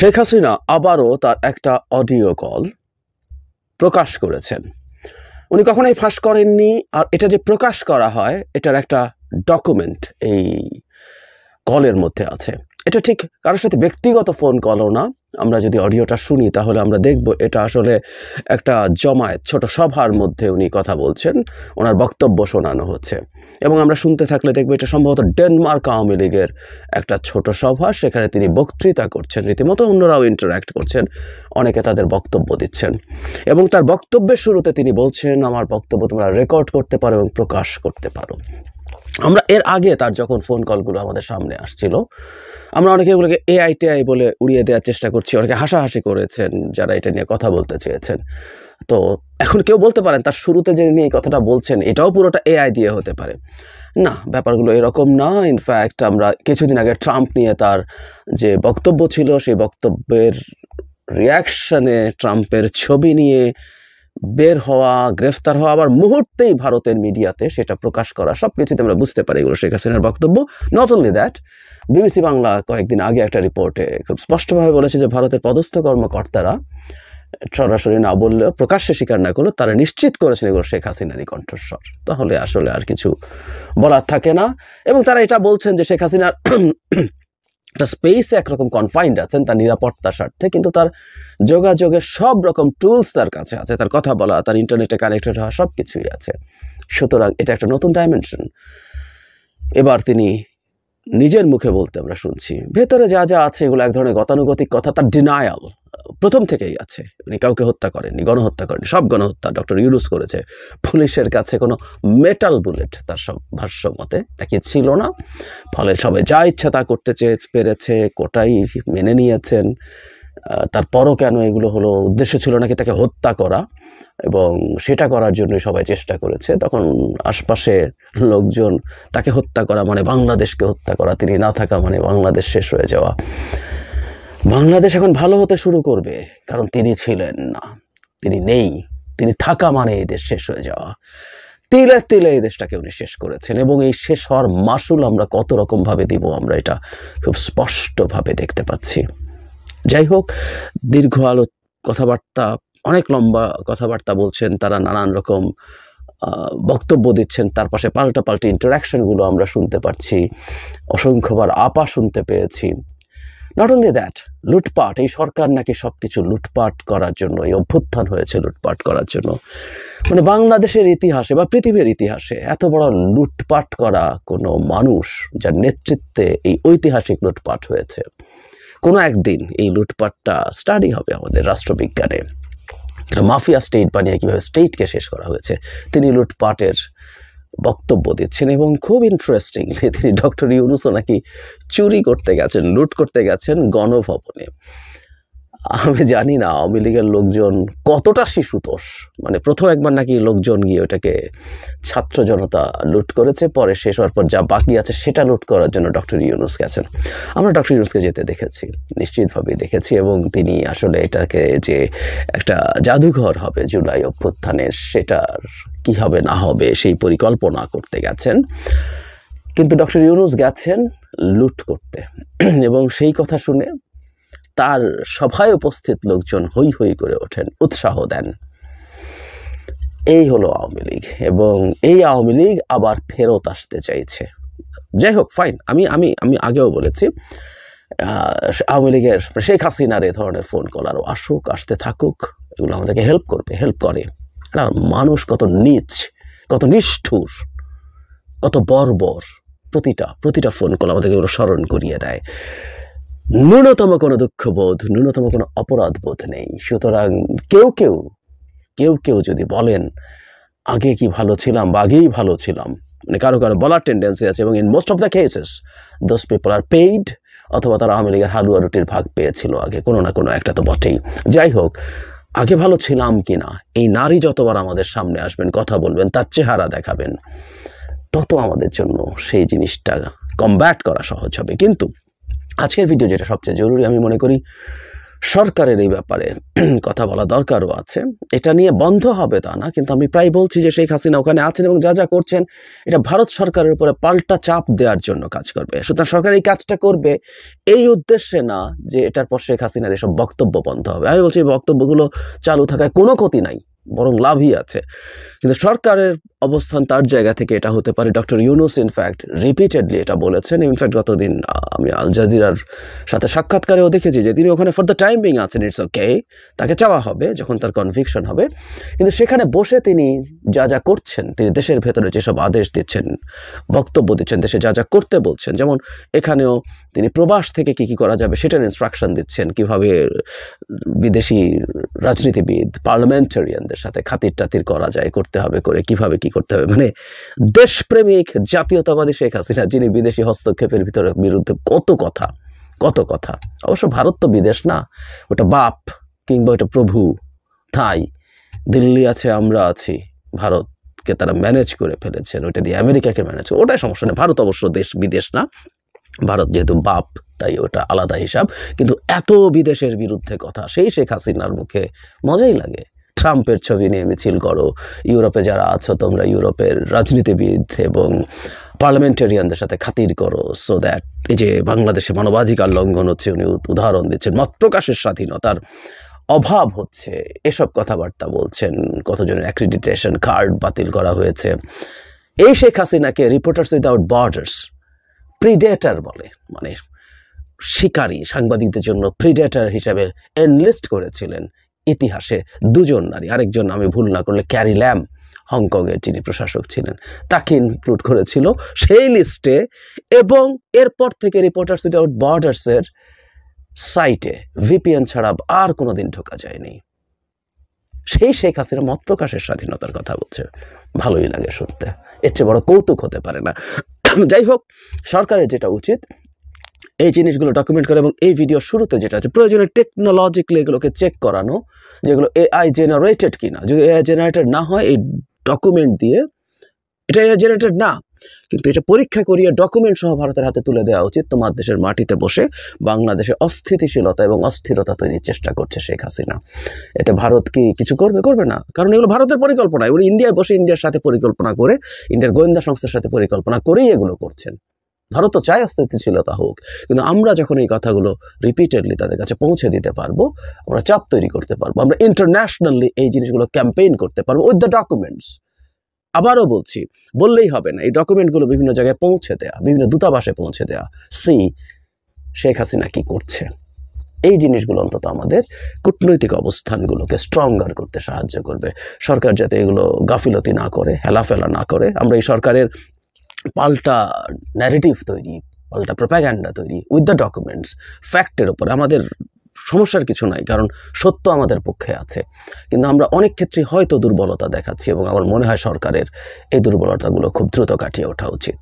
শেখ হাসিনা আবারও তার একটা অডিও কল প্রকাশ করেছেন। উনি কখনোই ফাঁস করেননি, আর এটা যে প্রকাশ করা হয় এটার একটা ডকুমেন্ট এই কলের মধ্যে আছে। এটা ঠিক কারোর সাথে ব্যক্তিগত ফোন কলও না। আমরা যদি অডিওটা শুনি তাহলে আমরা দেখব এটা আসলে একটা জমায়েত, ছোট সভার মধ্যে উনি কথা বলছেন, ওনার বক্তব্য শোনানো হচ্ছে। এবং আমরা শুনতে থাকলে দেখব এটা সম্ভবত ডেনমার্ক আওয়ামী লীগের একটা ছোট সভা, সেখানে তিনি বক্তৃতা করছেন, রীতিমতো অন্যরাও ইন্টারাক্ট করছেন, অনেকে তাদের বক্তব্য দিচ্ছেন। এবং তার বক্তব্যের শুরুতে তিনি বলছেন, আমার বক্তব্য তোমরা রেকর্ড করতে পারো এবং প্রকাশ করতে পারো। আমরা এর আগে তার যখন ফোন কলগুলো আমাদের সামনে আসছিল, আমরা অনেকে এগুলোকে এআই বলে উড়িয়ে দেওয়ার চেষ্টা করছি, অনেকে হাসাহাসি করেছেন যারা এটা নিয়ে কথা বলতে চেয়েছেন। তো এখন কেউ বলতে পারেন তার শুরুতে যে নিয়ে এই কথাটা বলছেন এটাও পুরোটা এআই দিয়ে হতে পারে। না, ব্যাপারগুলো এরকম না। ইনফ্যাক্ট আমরা কিছুদিন আগে ট্রাম্প নিয়ে তার যে বক্তব্য ছিল, সেই বক্তব্যের রিয়াকশনে ট্রাম্পের ছবি নিয়ে বের হওয়া, গ্রেফতার হওয়া, আবার মুহূর্তেই ভারতের মিডিয়াতে সেটা প্রকাশ করা, সব কিছুতে আমরা বুঝতে পারি এগুলো শেখ হাসিনার বক্তব্য। Not only that, BBC Bangla কয়েকদিন আগে একটা রিপোর্টে খুব স্পষ্টভাবে বলেছে যে ভারতের পদস্থ কর্মকর্তারা সরাসরি না বললেও, প্রকাশ্যে স্বীকার না করলেও, তারা নিশ্চিত করেছেন এগুলো শেখ হাসিনারই কণ্ঠস্বর। তাহলে আসলে আর কিছু বলার থাকে না। এবং তারা এটা বলছেন যে শেখ হাসিনার একটা স্পেসে একরকম কনফাইন্ড আছেন তার নিরাপত্তার স্বার্থে, কিন্তু তার যোগাযোগের সব রকম টুলস তার কাছে আছে, তার কথা বলা, তার ইন্টারনেটে কানেক্টেড হওয়া, সব কিছুই আছে। সুতরাং এটা একটা নতুন ডাইমেনশন। এবার তিনি নিজের মুখে বলতে আমরা শুনছি, ভেতরে যা যা আছে এগুলো এক ধরনের গতানুগতিক কথা, তার ডিনায়াল প্রথম থেকেই আছে। উনি কাউকে হত্যা করেননি, গণহত্যা করেননি, সব গণহত্যা ডক্টর ইউনূস করেছে। পুলিশের কাছে কোনো মেটাল বুলেট তার সব ভাষ্য মতে নাকি ছিল না, ফলে সবাই যা ইচ্ছা তা করতে পেরেছে, কোটাই মেনে নিয়েছেন। তারপরও কেন এগুলো হলো, উদ্দেশ্য ছিল নাকি তাকে হত্যা করা, এবং সেটা করার জন্যই সবাই চেষ্টা করেছে। তখন আশপাশের লোকজন তাকে হত্যা করা মানে বাংলাদেশকে হত্যা করা, তিনি না থাকা মানে বাংলাদেশ শেষ হয়ে যাওয়া, বাংলাদেশ এখন ভালো হতে শুরু করবে, কারণ তিনি ছিলেন না, তিনি নেই, তিনি থাকা মানে এই দেশ শেষ হয়ে যাওয়া। তিলে তিলে এই দেশটাকে উনি শেষ করেছেন, এবং এই শেষ হওয়ার মাসুল আমরা কত রকমভাবে দিব আমরা এটা খুব স্পষ্টভাবে দেখতে পাচ্ছি। যাই হোক, দীর্ঘ কথাবার্তা, অনেক লম্বা কথাবার্তা বলছেন তারা, নানান রকম বক্তব্য দিচ্ছেন, তার পাশে পাল্টাপাল্টি ইন্টারাকশনগুলো আমরা শুনতে পাচ্ছি, অসংখ্যবার আপা শুনতে পেয়েছি। নট অনলি দ্যাট, লুটপাট, এই সরকার নাকি সব কিছু লুটপাট করার জন্য, এই অভ্যুত্থান হয়েছে লুটপাট করার জন্য। মানে বাংলাদেশের ইতিহাসে বা পৃথিবীর ইতিহাসে এত বড় লুটপাট করা কোনো মানুষ যার নেতৃত্বে এই ঐতিহাসিক লুটপাট হয়েছে। কোনো একদিন এই লুটপাটটা স্টাডি হবে আমাদের রাষ্ট্রবিজ্ঞানে, মাফিয়া স্টেট বানিয়ে কীভাবে স্টেটকে শেষ করা হয়েছে। তিনি লুটপাটের বক্তব্য দিচ্ছেন, এবং খুব ইন্টারেস্টিংলি তিনি ডক্টর ইউনূসও নাকি চুরি করতে গেছেন, লুট করতে গেছেন গণভবনে। আমি জানি না আওয়ামী লীগের লোকজন কতটা শিশুতোষ, মানে প্রথম একবার নাকি লোকজন গিয়ে ওটাকে ছাত্র জনতা লুট করেছে, পরে শেষ হওয়ার পর যা বাকি আছে সেটা লুট করার জন্য ডক্টর ইউনূস গেছেন। আমরা ডক্টর ইউনূসকে যেতে দেখেছি, নিশ্চিতভাবেই দেখেছি, এবং তিনি আসলে এটাকে যে একটা জাদুঘর হবে জুলাই অভ্যুত্থানের, সেটার কী হবে না হবে সেই পরিকল্পনা করতে গেছেন। কিন্তু ডক্টর ইউনূস গেছেন লুট করতে, এবং সেই কথা শুনে তার সভায় উপস্থিত লোকজন হই হই করে ওঠেন, উৎসাহ দেন। এই হলো আওয়ামী লীগ, এবং এই আওয়ামী লীগ আবার ফেরত আসতে চাইছে। যাই হোক, ফাইন, আমি আমি আমি আগেও বলেছি আওয়ামী লীগের শেখ হাসিনার এ ধরনের ফোন কল আরও আসুক, আসতে থাকুক, এগুলো আমাদেরকে হেল্প করে। মানুষ কত নীচ, কত নিষ্ঠুর, কত বর্বর, প্রতিটা ফোন কল আমাদেরকে এগুলো স্মরণ করিয়ে দেয়। ন্যূনতম কোনো দুঃখবোধ, ন্যূনতম কোনো অপরাধ বোধ নেই। সুতরাং কেউ কেউ যদি বলেন আগে কি ভালো ছিলাম বা আগেই ভালো ছিলাম, মানে কারো বলার টেন্ডেন্সি আছে, এবং in most of the cases those people are paid, অথবা তারা আওয়ামী লীগের হালুয়া রুটির ভাগ পেয়েছিল আগে, কোনো না কোনো একটা তো বটেই। যাই হোক, আগে ভালো ছিলাম কি না, এই নারী যতবার আমাদের সামনে আসবেন, কথা বলবেন, তার চেহারা দেখাবেন, তত আমাদের জন্য সেই জিনিসটা কমব্যাট করা সহজ হবে। কিন্তু আজকের ভিডিও যেটা সবচেয়ে জরুরি আমি মনে করি, সরকারের এই ব্যাপারে কথা বলা দরকারও আছে। এটা নিয়ে বন্ধ হবে তা না, কিন্তু আমি প্রায় বলছি যে শেখ হাসিনা ওখানে আছেন এবং যা যা করছেন এটা ভারত সরকারের উপরে পাল্টা চাপ দেওয়ার জন্য কাজ করবে। সুতরাং সরকার এই কাজটা করবে এই উদ্দেশ্যে না যে এটার পর শেখ হাসিনার এসব বক্তব্য বন্ধ হবে। আমি বলছি এই বক্তব্যগুলো চালু থাকায় কোনো ক্ষতি নাই, বরং লাভই আছে। কিন্তু সরকারের অবস্থান তার জায়গা থেকে এটা হতে পারে। ডক্টর ইউনূস ইনফ্যাক্ট রিপিটেডলি এটা বলেছেন। ইনফ্যাক্ট গতদিন আমি আল জাজিরার সাথে সাক্ষাৎকারেও দেখেছি যে তিনি ওখানে ফর দ্য টাইম বিং আছেন, ইটস ওকে, তাকে চাওয়া হবে যখন তার কনভিকশন হবে। কিন্তু সেখানে বসে তিনি যা যা করছেন, তিনি দেশের ভেতরে যেসব আদেশ দিচ্ছেন, বক্তব্য দিচ্ছেন, দেশে যা যা করতে বলছেন, যেমন এখানেও তিনি প্রবাস থেকে কী কী করা যাবে সেটার ইনস্ট্রাকশন দিচ্ছেন, কীভাবে বিদেশি রাজনীতিবিদ পার্লামেন্টারিয়ানদের সাথে খাতির টাতির করা যায়, করতে হবে করে কীভাবে কী করতে হবে। মানে দেশপ্রেমিক জাতীয়তাবাদী শেখ হাসিনা, যিনি বিদেশি হস্তক্ষেপের বিরুদ্ধে কত কথা। অবশ্য ভারত তো বিদেশ না, ওটা বাপ কিংবা ওটা প্রভু। তাই দিল্লি আছে, আমরা আছি, ভারতকে তারা ম্যানেজ করে ফেলেছেন, ওটা দিয়ে আমেরিকাকে ম্যানেজ করে, ওটাই সমস্যা নেই। ভারত অবশ্য বিদেশ না, ভারত যেহেতু বাপ তাই ওটা আলাদা হিসাব। কিন্তু এত বিদেশের বিরুদ্ধে কথা সেই শেখ হাসিনার মুখে মজাই লাগে। ট্রাম্পের ছবি নিয়ে মিছিল করো, ইউরোপে যারা আছো তোমরা ইউরোপের রাজনীতিবিদ এবং পার্লামেন্টারিয়ানদের সাথে খাতির করো, সো দ্যাট এই যে বাংলাদেশে মানবাধিকার লঙ্ঘন হচ্ছে উনি উদাহরণ দিচ্ছেন, মত প্রকাশের স্বাধীনতার অভাব হচ্ছে, এসব কথাবার্তা বলছেন। কতজনের অ্যাক্রিডিটেশন কার্ড বাতিল করা হয়েছে। এই শেখ হাসিনাকে রিপোর্টার্স উইদাউট বর্ডার্স প্রিডেটার বলে, মানে শিকারী, সাংবাদিকদের জন্য প্রিডেটার হিসাবে এনলিস্ট করেছিলেন ইতিহাসে দুজন নারী, আরেকজন আমি ভুল না করলে ক্যারি ল্যাম, হংকংয়ের যিনি প্রশাসক ছিলেন, তাকে ইনক্লুড করেছিল সেই লিস্টে। এবং এরপর থেকে রিপোর্টার্স উইদাউট বর্ডার্সের সাইটে ভিপিএন ছাড়া আর কোনোদিন ঢোকা যায়নি। সেই শেখ হাসিনা মত প্রকাশের স্বাধীনতার কথা বলছে, ভালোই লাগে শুনতে, এর চেয়ে বড় কৌতুক হতে পারে না। যাই হোক, সরকারের যেটা উচিত এই জিনিসগুলো ডকুমেন্ট করে, এবং এই ভিডিও শুরুতে যেটা আছে প্রয়োজনে টেকনোলজিক্যালি এগুলোকে চেক করানো, যেগুলো এআই জেনারেটেড কিনা। যদি এআই জেনারেটেড না হয় এই ডকুমেন্ট দিয়ে, এটা এআই জেনারেটেড না কিন্তু এটা পরীক্ষা করিয়ে ডকুমেন্ট সহ ভারতের হাতে তুলে দেওয়া উচিত। তোমার দেশের মাটিতে বসে বাংলাদেশে অস্থিতিশীলতা এবং অস্থিরতা তৈরির চেষ্টা করছে শেখ হাসিনা। এতে ভারত কি কিছু করবে না, কারণ এগুলো ভারতের পরিকল্পনা। এগুলো ইন্ডিয়ায় বসে ইন্ডিয়ার সাথে পরিকল্পনা করে, ইন্ডিয়ার গোয়েন্দা সংস্থার সাথে পরিকল্পনা করেই এগুলো করছেন। ভারত তো চায় অস্থিতিশীলতা হোক, কিন্তু আমরা যখন এই কথাগুলো রিপিটেডলি তাদের কাছে পৌঁছে দিতে পারবো, আমরা চাপ তৈরি করতে পারবো, আমরা ইন্টারন্যাশনালি এই জিনিসগুলো ক্যাম্পেইন করতে পারবো উইথ দ্য ডকুমেন্টস। আবারও বলছি, বললেই হবে না, এই ডকুমেন্টগুলো বিভিন্ন জায়গায় পৌঁছে দেয়া, বিভিন্ন দূতাবাসে পৌঁছে দেয়া, শেখ হাসিনা কি করছে। এই জিনিসগুলো অন্তত আমাদের কূটনৈতিক অবস্থানগুলোকে স্ট্রঙ্গার করতে সাহায্য করবে। সরকার যাতে এগুলো গাফিলতি না করে, হেলাফেলা না করে, আমরা এই সরকারের পাল্টা ন্যারেটিভ তৈরি, পাল্টা প্রোপাগ্যান্ডা তৈরি উইথ দ্য ডকুমেন্টস, ফ্যাক্টের ওপরে আমাদের সমস্যার কিছু নাই, কারণ সত্য আমাদের পক্ষে আছে। কিন্তু আমরা অনেক ক্ষেত্রে হয়তো দুর্বলতা দেখাচ্ছি, এবং আমার মনে হয় সরকারের এই দুর্বলতাগুলো খুব দ্রুত কাটিয়ে ওঠা উচিত।